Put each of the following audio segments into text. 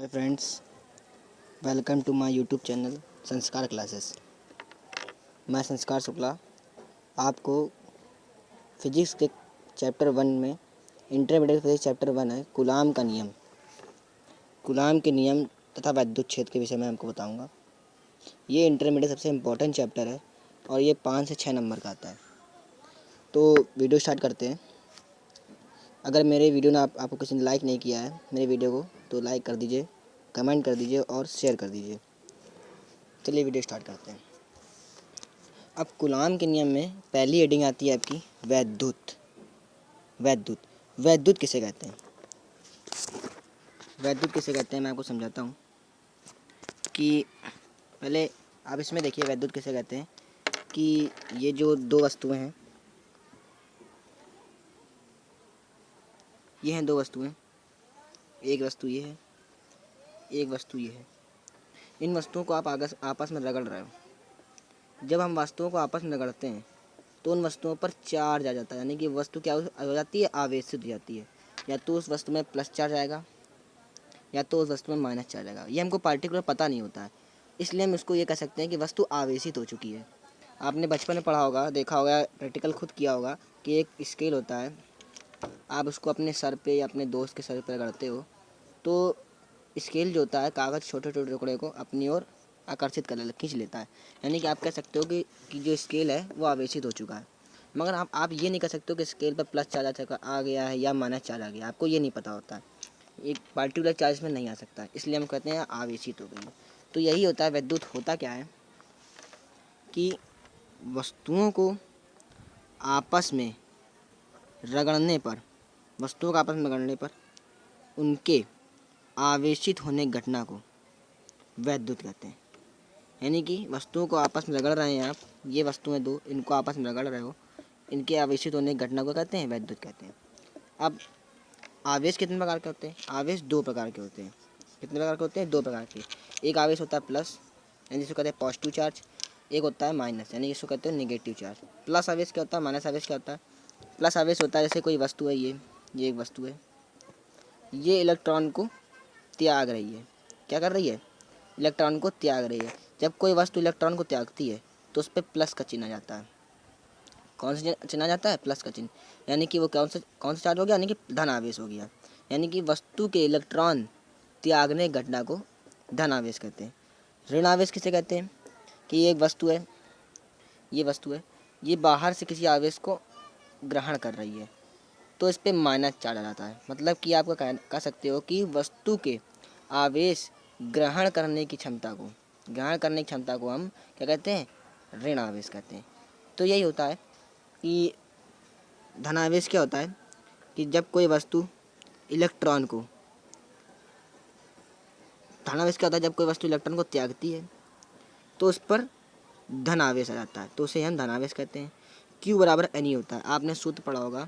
Hi friends, welcome to my YouTube channel Sanskar classes. मैं संस्कार शुक्ला आपको physics के चैप्टर 1 में इंटरमीडिएट फिजिक्स चैप्टर 1 है कूलाम का नियम, कूलाम के नियम तथा वैद्युत क्षेत्र के विषय में आपको बताऊंगा। ये इंटरमीडिएट सबसे इम्पोर्टेंट चैप्टर है और ये 5 से 6 नंबर का आता है। तो वीडियो स्टार्ट करते हैं। अगर मेरे वीडियो ने आपको किसी ने लाइक नहीं किया है मेरे वीडियो को तो लाइक कर दीजिए, कमेंट कर दीजिए और शेयर कर दीजिए। चलिए वीडियो स्टार्ट करते हैं। अब कूलाम के नियम में पहली हेडिंग आती है आपकी वैद्युत। वैद्युत वैद्युत किसे कहते हैं? वैद्युत किसे कहते हैं मैं आपको समझाता हूँ कि पहले आप इसमें देखिए वैद्युत किसे कहते हैं कि ये जो दो वस्तुएं हैं, ये हैं दो वस्तुएं, एक वस्तु ये है, एक वस्तु ये है। इन वस्तुओं को आप आपस में रगड़ रहे हो। जब हम वस्तुओं को आपस में रगड़ते हैं तो उन वस्तुओं पर चार्ज आ जाता है, यानी कि वस्तु क्या हो जाती है, आवेशित हो जाती है। या तो उस वस्तु में प्लस चार्ज आएगा या तो उस वस्तु में माइनस चार्ज आएगा। ये हमको पार्टिकुलर पता नहीं होता है, इसलिए हम इसको ये कह सकते हैं कि वस्तु आवेशित हो चुकी है। आपने बचपन में पढ़ा होगा, देखा होगा, प्रैक्टिकल खुद किया होगा कि एक स्केल होता है, आप उसको अपने सर पे या अपने दोस्त के सर पर रगड़ते हो तो स्केल जो होता है कागज़ छोटे छोटे टुकड़े को अपनी ओर आकर्षित कर खींच लेता है। यानी कि आप कह सकते हो कि जो स्केल है वो आवेशित हो चुका है। मगर आप ये नहीं कह सकते हो कि स्केल पर प्लस चार्ज आ गया है या माइनस चार्ज आ गया, आपको ये नहीं पता होता है। एक पार्टिकुलर चार्ज में नहीं आ सकता, इसलिए हम कहते हैं आवेशित हो गई। तो यही होता है वैद्युत। होता क्या है कि वस्तुओं को आपस में रगड़ने पर, वस्तुओं को आपस में रगड़ने पर उनके आवेशित होने की घटना को वैद्युत कहते हैं। यानी कि वस्तुओं को आपस में रगड़ रहे हैं आप, ये वस्तुएं दो, इनको आपस में रगड़ रहे हो, इनके आवेशित होने की घटना को कहते हैं वैद्युत कहते हैं। अब आवेश कितने प्रकार के होते हैं? आवेश दो प्रकार के होते हैं। कितने प्रकार के होते हैं? दो प्रकार के। एक आवेश होता है प्लस, यानी जिसको कहते हैं पॉजिटिव चार्ज। एक होता है माइनस, यानी जिसको कहते हैं नेगेटिव चार्ज। प्लस आवेश क्या होता है, माइनस आवेश क्या होता है? प्लस आवेश होता है जैसे कोई वस्तु है, ये एक वस्तु है, ये इलेक्ट्रॉन को त्याग रही है। क्या कर रही है? इलेक्ट्रॉन को त्याग रही है। जब कोई वस्तु इलेक्ट्रॉन को त्यागती है तो उस पर प्लस का चिन्ह आ जाता है। कौन सा चिन्ह आ जाता है? प्लस का चिन्ह। यानी कि वो कौन सा चार्ज हो गया? यानी कि धन आवेश हो गया। यानी कि वस्तु के इलेक्ट्रॉन त्यागने की घटना को धन आवेश कहते हैं। ऋण आवेश किसे कहते हैं? कि ये एक वस्तु है, ये वस्तु है, ये बाहर से किसी आवेश को ग्रहण कर रही है तो इस पर माइनस चार्ज आ जाता है। मतलब कि आप कह सकते हो कि वस्तु के आवेश ग्रहण करने की क्षमता को हम क्या कहते हैं? ऋण आवेश कहते हैं। तो यही होता है कि धनावेश क्या होता है कि जब कोई वस्तु इलेक्ट्रॉन को, धनावेश क्या होता है जब कोई वस्तु इलेक्ट्रॉन को त्यागती है तो उस पर धन आवेश आ जाता है, तो उसे हम धनावेश कहते हैं। Q बराबर NE होता है, आपने सूत्र पढ़ा होगा,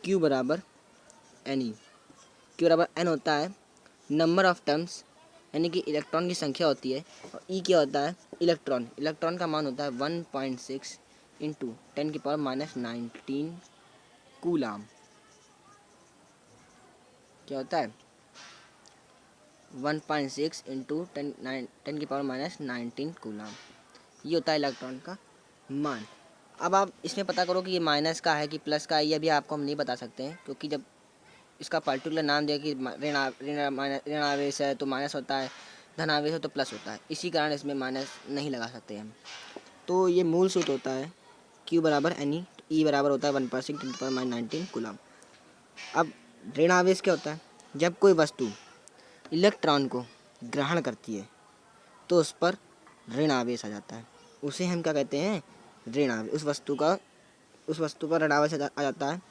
Q बराबर NE। Q बराबर N होता है नंबर ऑफ टर्म्स, यानी कि इलेक्ट्रॉन की संख्या होती है, और E क्या होता है? इलेक्ट्रॉन का मान होता है 1.6 इंटू 10⁻⁻19 कूलाम। क्या होता है? 1.6 इंटू 10⁻⁻19 कूलाम। ये होता है इलेक्ट्रॉन का मान। अब आप इसमें पता करो कि ये माइनस का है कि प्लस का है, ये भी आपको हम नहीं बता सकते हैं, क्योंकि जब इसका पर्टिकुलर नाम दिया कि ऋण आवेश है तो माइनस होता है, धन आवेश है तो प्लस होता है, इसी कारण इसमें माइनस नहीं लगा सकते हम। तो ये मूल सूत्र होता है Q बराबर NE, E बराबर होता है 1% 10⁻19 कूलाम। अब ऋण आवेश क्या होता है? जब कोई वस्तु इलेक्ट्रॉन को ग्रहण करती है तो उस पर ऋण आवेश आ जाता है, उसे हम क्या कहते हैं? ऋण आवेश। उस वस्तु पर ऋण आवेश आ जाता है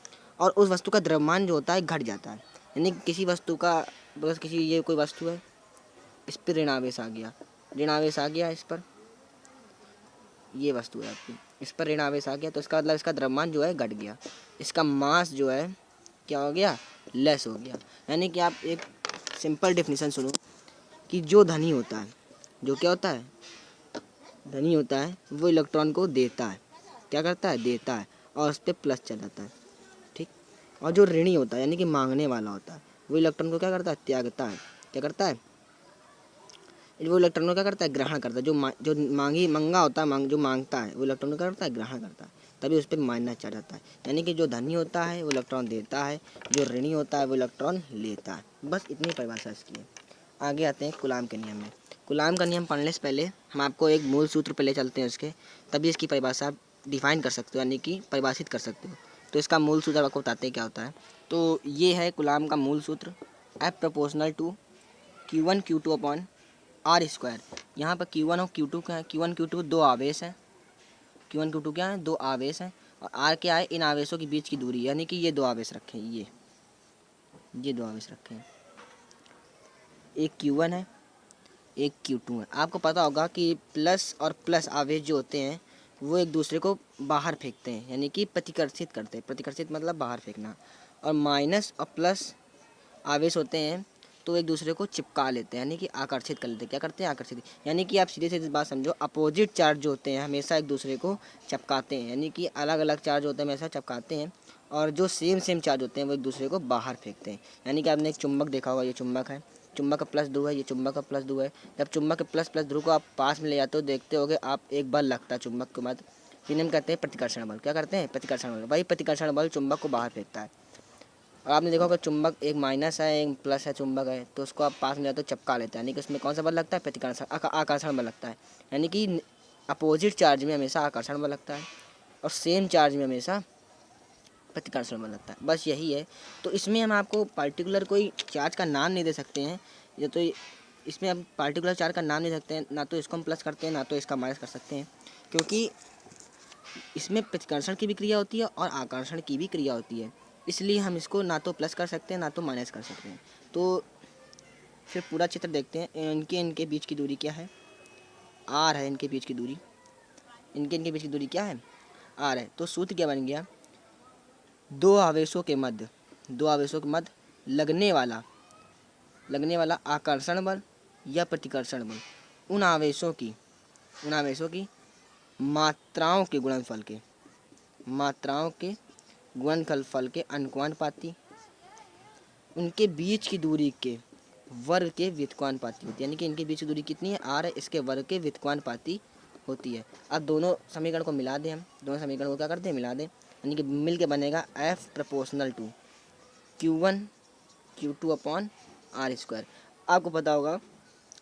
और उस वस्तु का द्रव्यमान जो होता है घट जाता है। यानी किसी वस्तु का, बस किसी, ये कोई वस्तु है, इस पर ऋण आवेश आ गया, इस पर, ये वस्तु है आपकी, इस पर ऋण आवेश आ गया तो इसका मतलब इसका द्रव्यमान जो है घट गया, इसका मास जो है क्या हो गया? लेस हो गया। यानी कि आप एक सिंपल डेफिनेशन सुनो कि जो धनी होता है, जो क्या होता है? धनी होता है, वो इलेक्ट्रॉन को देता है। क्या करता है? देता है, और उस पर प्लस चल जाता है, ठीक। और जो ऋणी होता है, यानी कि मांगने वाला होता है, वो इलेक्ट्रॉन को क्या करता है? त्यागता है। क्या करता है? वो इलेक्ट्रॉन को क्या करता है, ग्रहण करता है। जो मंगा होता है, जो मांगता है वो इलेक्ट्रॉन को क्या करता है, ग्रहण करता है, तभी उस पर माइनस चार्ज आता है। यानी कि जो धनी होता है वो इलेक्ट्रॉन देता है, जो ऋणी होता है वो इलेक्ट्रॉन लेता है। बस इतनी परिभाषा इसकी है। आगे आते हैं कूलाम के नियम में। कूलाम का नियम पढ़ने से पहले हम आपको एक मूल सूत्र पे ले चलते हैं इसके, तभी इसकी परिभाषा आप डिफाइन कर सकते हो, यानी कि परिभाषित कर सकते हो। तो इसका मूल सूत्र आपको बताते हैं क्या होता है। तो ये है कूलाम का मूल सूत्र, F proportional to Q1 Q2 upon R square. यहाँ पर Q1 और Q2 क्या है, Q1 Q2 दो आवेश हैं, Q1 Q2 क्या है, दो आवेश हैं, और आर क्या है, इन आवेशों के बीच की दूरी, यानी कि ये दो आवेश रखे हैं, ये दो आवेश रखे हैं, एक Q1 है, एक Q2 है। आपको पता होगा कि प्लस और प्लस आवेश जो होते हैं वो एक दूसरे को बाहर फेंकते हैं, यानी कि प्रतिकर्षित करते हैं। प्रतिकर्षित मतलब बाहर फेंकना। और माइनस और प्लस आवेश होते हैं तो एक दूसरे को चिपका लेते हैं, यानी कि आकर्षित कर लेते हैं। क्या करते हैं, आकर्षित। यानी कि आप सीधे सीधे बात समझो, अपोजिट चार्ज जो होते हैं हमेशा एक दूसरे को चिपकाते हैं, यानी कि अलग अलग चार्ज होते हैं हमेशा चिपकाते हैं, और जो सेम सेम चार्ज होते हैं वो एक दूसरे को बाहर फेंकते हैं। यानी कि आपने एक चुंबक देखा होगा, ये चुंबक है, चुंबक का प्लस ध्रुव है, ये चुंबक का प्लस ध्रुव है। जब चुंबक के प्लस प्लस ध्रुव को आप पास में ले जाते हो, देखते होगे आप एक बल लगता है चुंबक के बाद, फिर हम कहते हैं प्रतिकर्षण बल। क्या करते हैं, प्रतिकर्षण बल। वही प्रतिकर्षण बल चुंबक को बाहर फेंकता है। और आपने देखा होगा चुंबक एक माइनस है, एक प्लस है, चुंबक है, तो उसको आप पास में जाते हो चिपका लेते हैं, यानी कि उसमें कौन सा बल लगता है, प्रतिकर्षण आकर्षण बल लगता है। यानी कि अपोजिट चार्ज में हमेशा आकर्षण बल लगता है और सेम चार्ज में हमेशा प्रतिकर्षण बल लगता है। बस यही है। तो इसमें हम आपको पार्टिकुलर कोई चार्ज का नाम नहीं दे सकते हैं, या तो इसमें हम पार्टिकुलर चार्ज का नाम नहीं दे सकते हैं, ना तो इसको हम प्लस करते हैं ना तो इसका माइनस कर सकते हैं, क्योंकि इसमें प्रतिकर्षण की भी क्रिया होती है और आकर्षण की भी क्रिया होती है। इसलिए हम इसको ना तो प्लस कर सकते हैं ना तो माइनस कर सकते हैं। तो फिर पूरा चित्र देखते हैं। इनके बीच की दूरी क्या है, आर है। इनके बीच की दूरी, इनके बीच की दूरी क्या है, आर है। तो सूत्र क्या बन गया, दो आवेशों के मध्य लगने वाला आकर्षण बल या प्रतिकर्षण बल उन आवेशों की मात्राओं के गुणनफल के अनुपाती, उनके बीच की दूरी के वर्ग के व्युत्क्रमानुपाती होती है। यानी कि इनके बीच की दूरी कितनी है, आर है, इसके वर्ग के व्युत्क्रमानुपाती होती है। अब दोनों समीकरण को मिला दें, हम दोनों समीकरण को क्या करते हैं, मिला दें, यानी कि मिल के बनेगा F proportional to Q1 Q2 upon R square. आपको पता होगा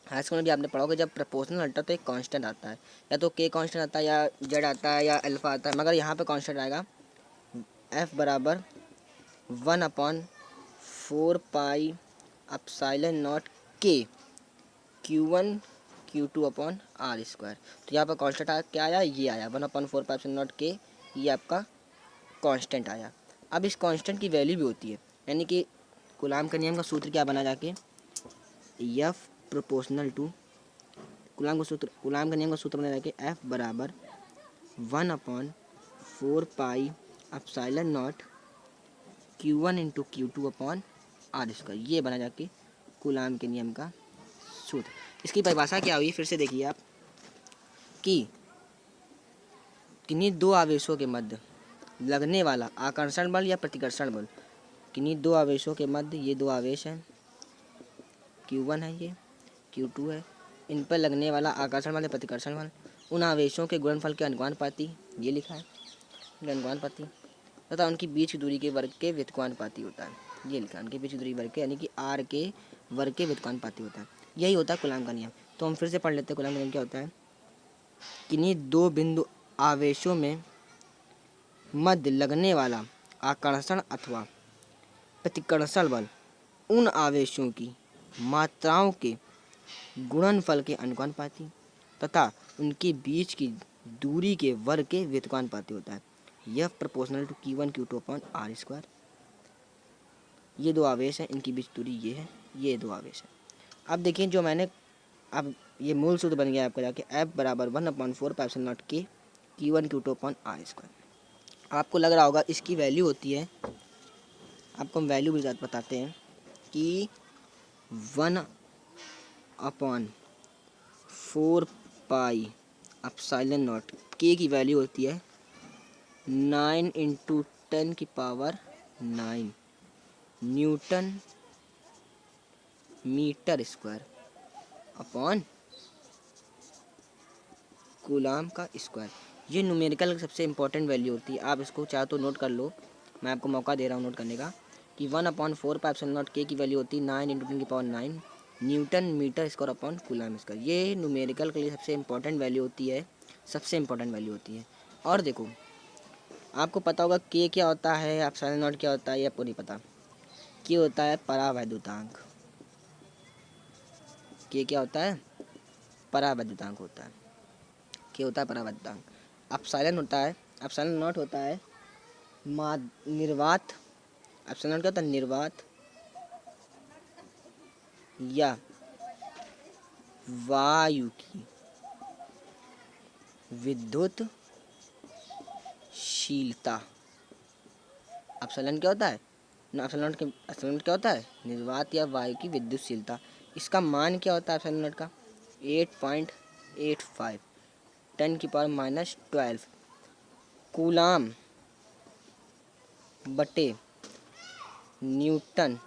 हाई स्कूल में भी आपने पढ़ा होगा, जब प्रपोर्शनल हटता है तो एक कांस्टेंट आता है, या तो के कांस्टेंट आता है या जेड आता है या अल्फा आता है, मगर यहाँ पे कांस्टेंट आएगा F बराबर 1/4 पाई एप्सिलॉन नॉट के Q1 Q2 upon R square. तो यहाँ पर कांस्टेंट क्या आया, ये आया 1/4 पाई एप्सिलॉन नॉट के, ये आपका कांस्टेंट आया। अब इस कांस्टेंट की वैल्यू भी होती है, यानी कि कूलाम के नियम का सूत्र क्या बना जाके, F प्रोपोर्शनल टू कूलाम का नियम का सूत्र बना जाके F बराबर 1/4 pi epsilon naught Q1 into Q2 upon R square. ये बना जाके कूलाम के नियम का सूत्र। इसकी परिभाषा क्या हुई, फिर से देखिए आप, कि किन्हीं दो आवेशों के मध्य लगने वाला आकर्षण बल या प्रतिकर्षण बल, किन्हीं दो आवेशों के मध्य, ये दो आवेश हैं, Q1 है, ये Q2 है, इन पर लगने वाला आकर्षण बल या प्रतिकर्षण बल उन आवेशों के गुणनफल के अनुपाती, ये लिखा है, अनुपाती, तथा उनकी बीच की दूरी के वर्ग के व्युत्क्रमानुपाती होता है, ये लिखा है, उनके बीच की दूरी वर्ग के, यानी कि आर के वर्ग के व्युत्क्रमानुपाती होता है। यही होता है कूलाम का नियम। तो हम फिर से पढ़ लेते हैं कूलाम का नियम क्या होता है, किन्हीं दो बिंदु आवेशों में मध्य लगने वाला आकर्षण अथवा प्रतिकर्षण बल उन आवेशों की मात्राओं के गुणनफल के अनुपाती तथा उनके बीच की दूरी के वर्ग के व्युत्क्रमानुपाती होता है। यह proportional to Q1 Q2 upon R square. ये दो आवेश हैं, इनकी बीच दूरी ये है, ये दो आवेश है। अब देखिए जो मैंने, अब ये मूल सूत्र बन गया आपका जाके F बराबर 1/4 पाई एप्सिलॉन नॉट के Q1 Q2 upon R square. आपको लग रहा होगा इसकी वैल्यू होती है, आपको हम वैल्यू भी बताते हैं कि 1/4 पाई एप्सिलॉन नॉट के की वैल्यू होती है 9 into 10⁹ newton metre square upon coulomb का स्क्वायर। ये न्यूमेरिकल सबसे इंपॉर्टेंट वैल्यू होती है, आप इसको चाहो तो नोट कर लो, मैं आपको मौका दे रहा हूँ नोट करने का, कि 1/4 के की वैल्यू होती है 9 × 10⁹ newton metre square upon coulomb square. ये न्यूमेरिकल के लिए सबसे इंपॉर्टेंट वैल्यू होती है, सबसे इंपॉर्टेंट वैल्यू होती है। और देखो आपको पता होगा के क्या होता है, एप्सिलॉन नॉट क्या होता है, ये आपको नहीं पता। के होता है परावैद्युतांक, के क्या होता है, परावैद्युतांक होता है, के होता है परावैद्युतांक। एप्सिलॉन होता है, एप्सिलॉन नॉट होता है निर्वात, एप्सिलॉन क्या होता है, निर्वात या वायु की विद्युत शीलता। एप्सिलॉन क्या होता है, एप्सिलॉन क्या होता है, निर्वात या वायु की विद्युतशीलता। इसका मान क्या होता है एप्सिलॉन नॉट का, 8.85 10⁻⁻12 कूलाम बटे न्यूटन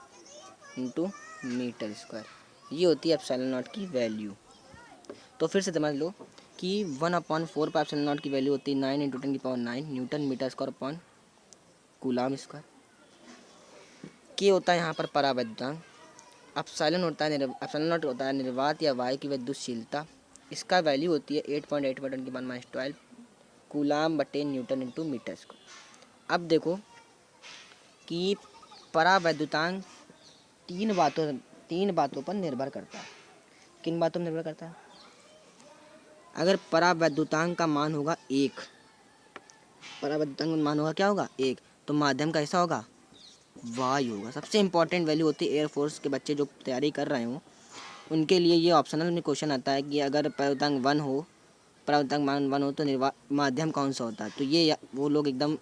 इंटू मीटर स्क्वायर। ये होती है एप्सिलॉन नॉट की वैल्यू। तो फिर से समझ लो कि 1/4 पर एप्सिलॉन नॉट की वैल्यू होती है 9 × 10⁹ newton metre square upon coulomb square. के होता है यहाँ पर परावैद्युतांक, एप्सिलॉन होता है एप्सिलॉन नॉट होता है निर्वात या वायु की विद्युतशीलता। इसका वैल्यू होती है 8.8 × 10⁻12 कूलाम बटे न्यूटन इंटू मीटर स्क्वायर। अब देखो कि परावैद्युतांक तीन बातों पर निर्भर करता है। किन बातों पर निर्भर करता है, अगर परावैद्युतांक का मान होगा 1, परावैद्युतांक का मान होगा क्या होगा 1, तो माध्यम का ऐसा होगा वायु होगा। सबसे इंपॉर्टेंट वैल्यू होती है एयरफोर्स के बच्चे जो तैयारी कर रहे हो उनके लिए ये ऑप्शनल में क्वेश्चन आता है कि अगर परावैद्युतांक 1 हो, परावैद्युतांक मान 1 हो तो माध्यम कौन सा होता है। तो ये वो लोग एकदम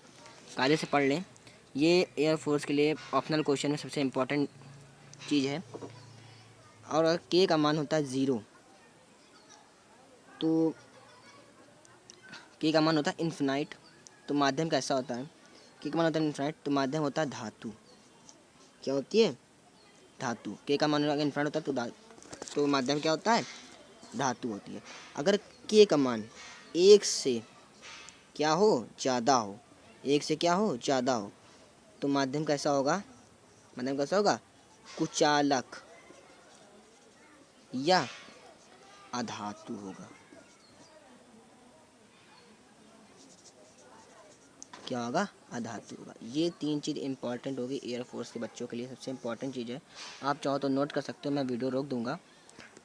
कायदे से पढ़ लें, ये एयरफोर्स के लिए ऑप्शनल क्वेश्चन में सबसे इम्पोर्टेंट चीज़ है। और अगर के का मान होता है 0 तो के का मान होता है इन्फिनाइट, तो माध्यम कैसा होता है, के का मान होता है इन्फिनाइट तो माध्यम होता है धातु। क्या होती है, धातु। के का मान इन्फिनाइट होता है तो माध्यम क्या होता है, धातु होती है। अगर के का मान 1 से क्या हो, ज़्यादा हो, 1 से क्या हो, ज़्यादा हो, तो माध्यम कैसा होगा, माध्यम कैसा होगा, कुचालक या अधातु होगा। क्या होगा, अधातु होगा। ये 3 चीज़ इंपॉर्टेंट होगी एयरफोर्स के बच्चों के लिए, सबसे इंपॉर्टेंट चीज़ है। आप चाहो तो नोट कर सकते हो, मैं वीडियो रोक दूंगा,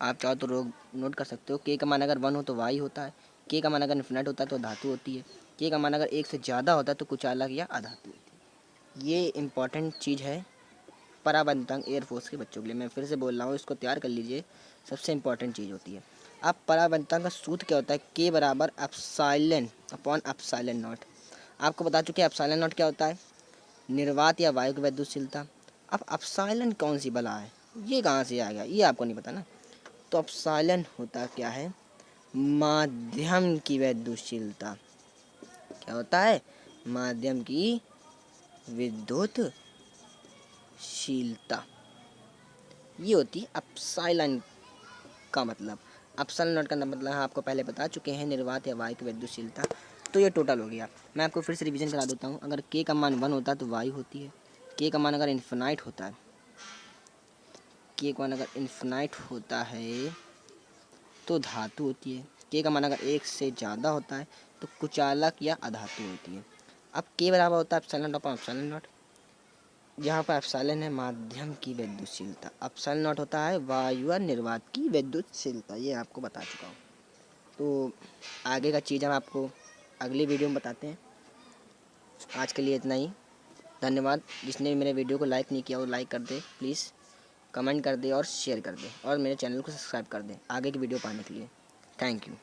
आप चाहो तो नोट कर सकते हो। के का मान अगर 1 हो तो वायु होता है, के का मान अगर इन्फिनिट होता है तो धातु होती है, के का मान अगर 1 से ज़्यादा होता है तो कुचालक या अधातु होती है। ये इंपॉर्टेंट चीज़ है परावैद्युतांक एयरफोर्स के बच्चों के लिए। मैं फिर से बोल रहा हूँ, इसको तैयार कर लीजिए, सबसे इंपॉर्टेंट चीज़ होती है। अब परावैद्युतांक का सूत्र क्या होता है, के बराबर एप्सिलॉन अपॉन एप्सिलॉन नॉट। आपको बता चुके हैं एप्सिलॉन नॉट क्या होता है, निर्वात या वायु की विद्युतशीलता। अब एप्सिलॉन कौन सी बला है, ये कहाँ से आ गया, ये आपको नहीं पता ना। तो एप्सिलॉन होता क्या है, माध्यम की विद्युतशीलता। क्या होता है, माध्यम की विद्युतशीलता, ये होती है एप्सिलॉन का मतलब। एप्सिलॉन नॉट का मतलब आपको पहले बता चुके हैं, निर्वात या वायु की विद्युतशीलता। तो ये टोटल हो गया। मैं आपको फिर से रिवीजन करा देता हूँ। अगर के का मान 1 होता है तो वायु होती है, के का मान अगर इन्फिनाइट होता है, के का मान अगर इन्फिनाइट होता है तो धातु होती है, के का मान अगर 1 से ज़्यादा होता है तो कुचालक या अधातु होती है। अब के बराबर होता है एप्सिलॉन अपॉन एप्सिलॉन नॉट, जहाँ पर एप्सिलॉन है माध्यम की विद्युतशीलता, एप्सिलॉन नॉट होता है वायु या निर्वात की विद्युतशीलता। ये आपको बता चुका हूँ। तो आगे का चीज़ हम आपको अगली वीडियो में बताते हैं। आज के लिए इतना ही, धन्यवाद। जिसने मेरे वीडियो को लाइक नहीं किया वो लाइक कर दे प्लीज़, कमेंट कर दे और शेयर कर दे, और मेरे चैनल को सब्सक्राइब कर दे आगे की वीडियो पाने के लिए। Thank you.